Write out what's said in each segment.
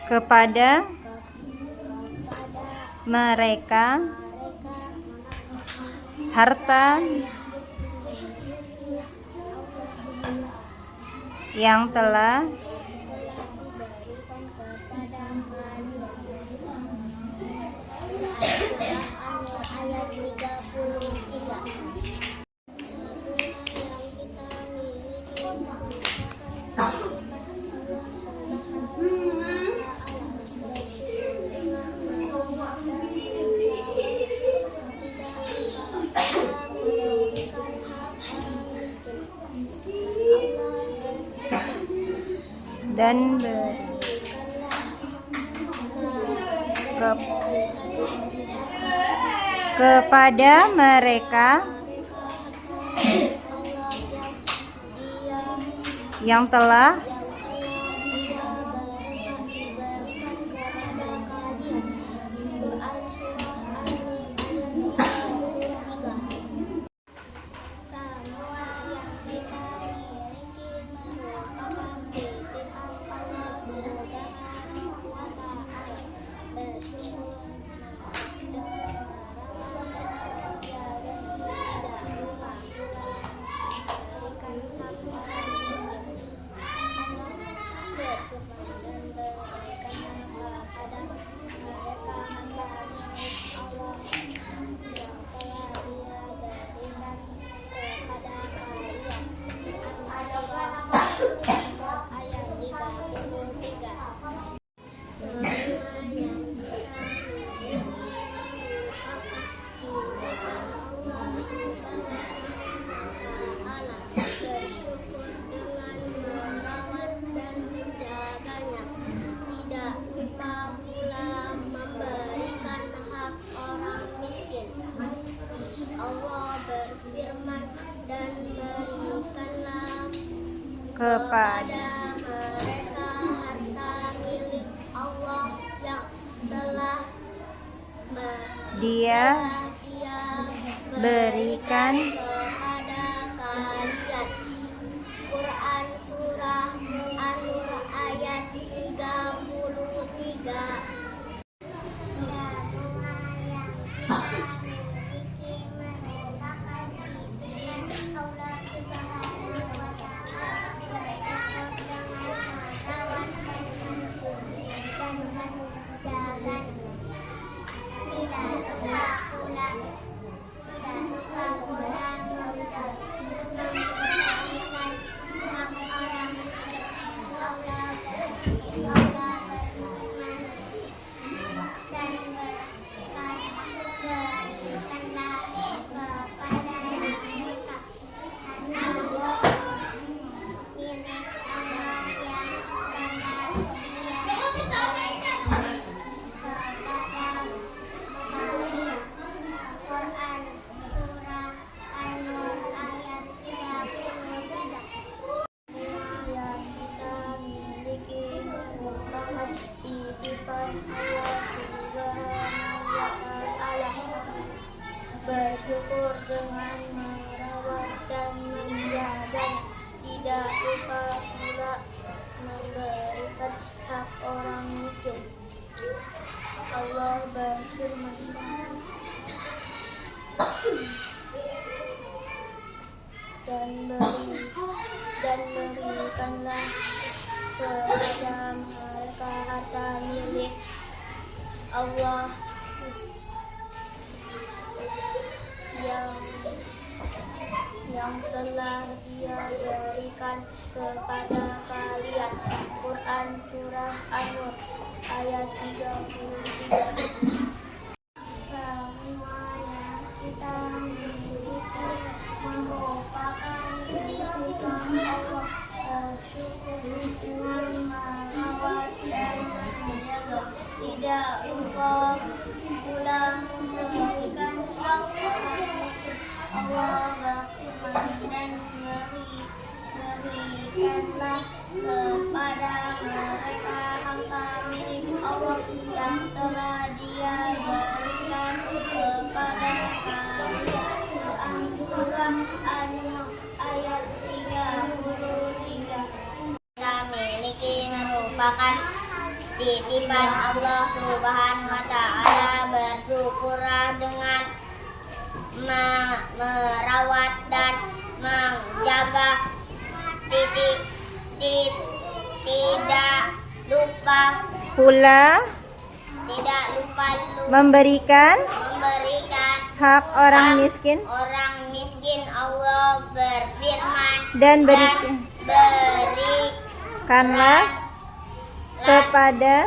kepada mereka harta yang telah dan kepada mereka yang telah kepada mereka harta milik Allah yang telah Dia berikan kepada kalian. Quran Surah An-Nur ayat 33. Bersyukur dengan merawat dan menjaga, tidak lupa pula memberikan hak orang miskin. Allah berfirman, dan berikanlah kepada mereka harta milik Allah yang telah Dia berikan kepada kalian. Quran Surah An-Nur ayat 33. Semua yang kita miliki merupakan titipan Allah. Bersyukur dengan merawat dan menjaga, tidak lupa pula memberikan hak orang miskin. Allah berfirman, dan berikanlah kepada mereka harta milik Allah yang telah Dia berikan kepada kalian. Quran Surah An-Nur ayat 33. Kita miliki merupakan titipan Allah Subhanahu wa Ta'ala. Bersyukurlah dengan merawat dan menjaga. Tidak lupa memberikan hak orang miskin. Allah berfirman, Dan berikanlah kepada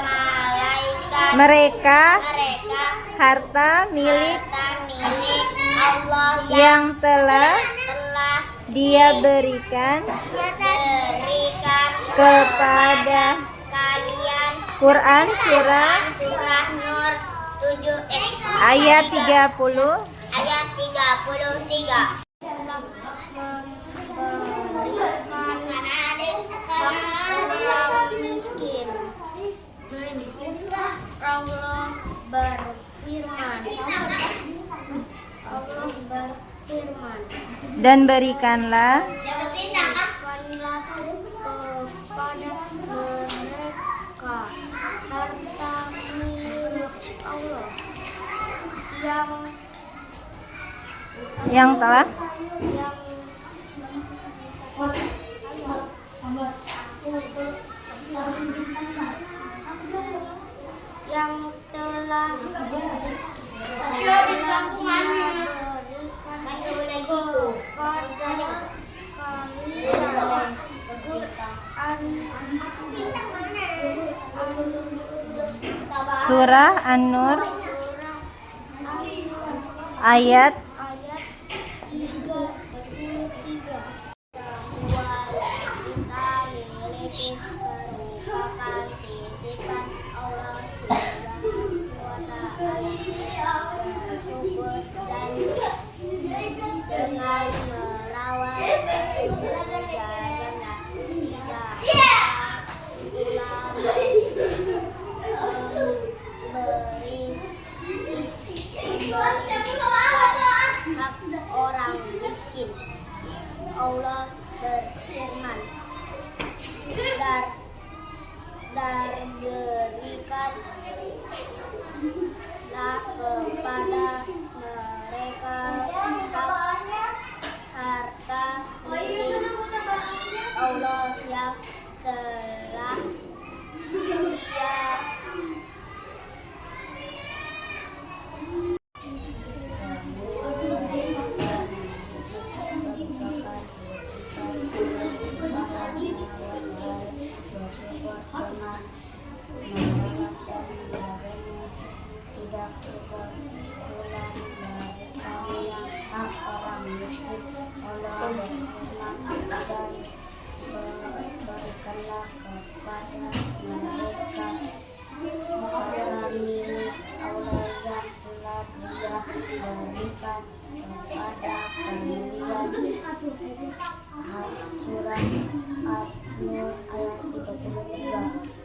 malaikat mereka mereka harta milik Allah yang telah Dia berikan kepada kalian. Quran surah Nur 7 ayat 30. ayat 33. Miskin. Allah berfirman, Dan berikanlah kepada mereka harta milik Allah yang telah Surah An-Nur ayat 33. Hak orang miskin. Allah berfirman, dan berikanlah kepada mereka harta milik Allah yang telah Surah An-Nur ayat 33.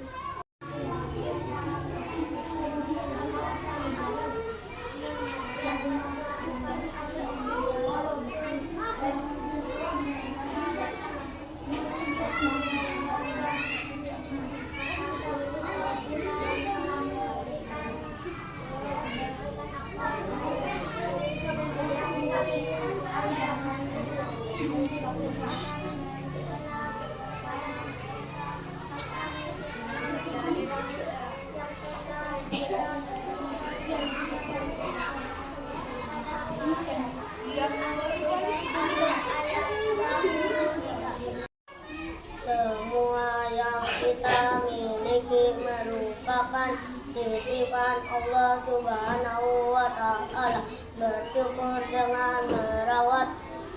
Semua yang kita miliki merupakan titipan Allah Subhanahu wa Ta'ala. Bersyukur dengan merawat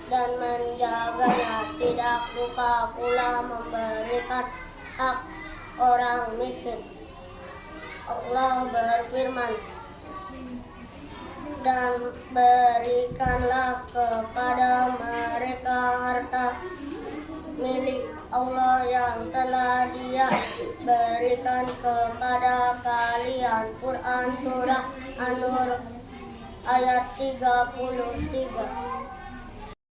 dan menjaganya. Tidak lupa pula memberikan hak orang miskin. Allah berfirman, dan berikanlah kepada mereka harta milik Allah yang telah Dia berikan kepada kalian. Quran surah An-Nur ayat 33.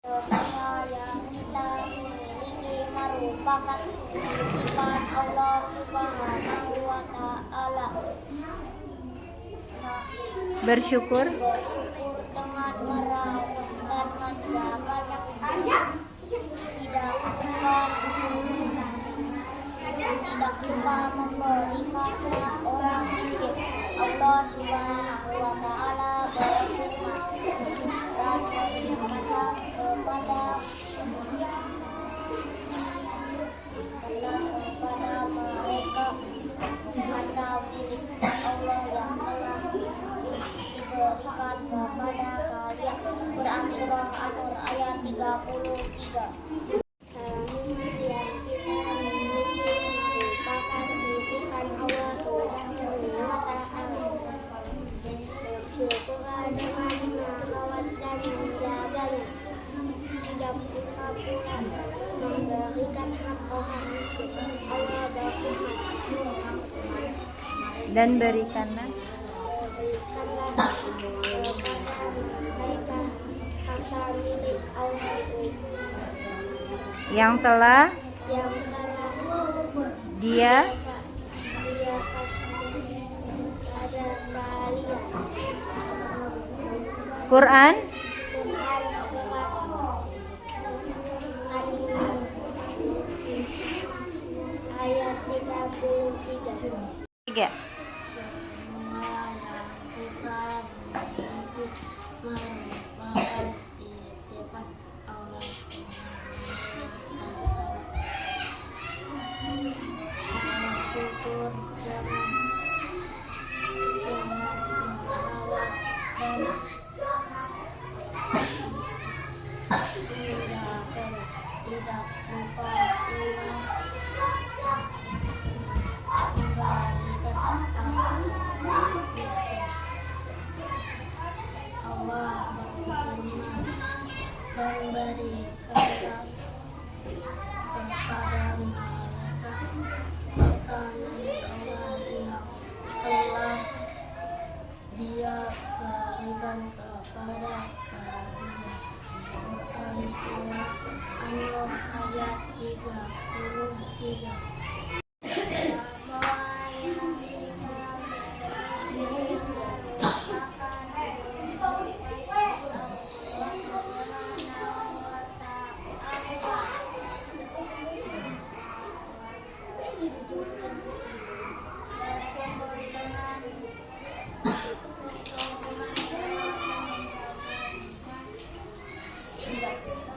Semua yang kita miliki merupakan Sifat Allah Subhanahu wa Ta'ala. Bersyukur Bersyukur dengan merawat dan menjaga yang tidak lupa memberikan orang miskin. Allah Subhanahu wa Ta'ala berfirman dan berkata kepada mereka harta milik Allah yang telah diberikan kepada kalian. Quran surah An-Nur ayat 33. Yang kita miliki merupakan titipan Allah Subhanahu wa Ta'ala. Bersyukurlah dengan merawat dan menjaganya. Tidak lupa pula memberikan hak orang miskin. Allah berfirman, dan berikanlah kepada mereka harta milik Allah yang telah yang Dia kasih pada kalian. Quran Quran surat An-Nur ayat 33. 3. Semua yang kita miliki merupakan titipan Allah. Bersyukur dengan merawat dan tidak lupa pula memberikan miskin. Allah berfirman dan berikanlah kepada mereka harta milik Allah yang telah Dia berikan kepada kalian. Quran surah An-Nur ayat 33. Tidak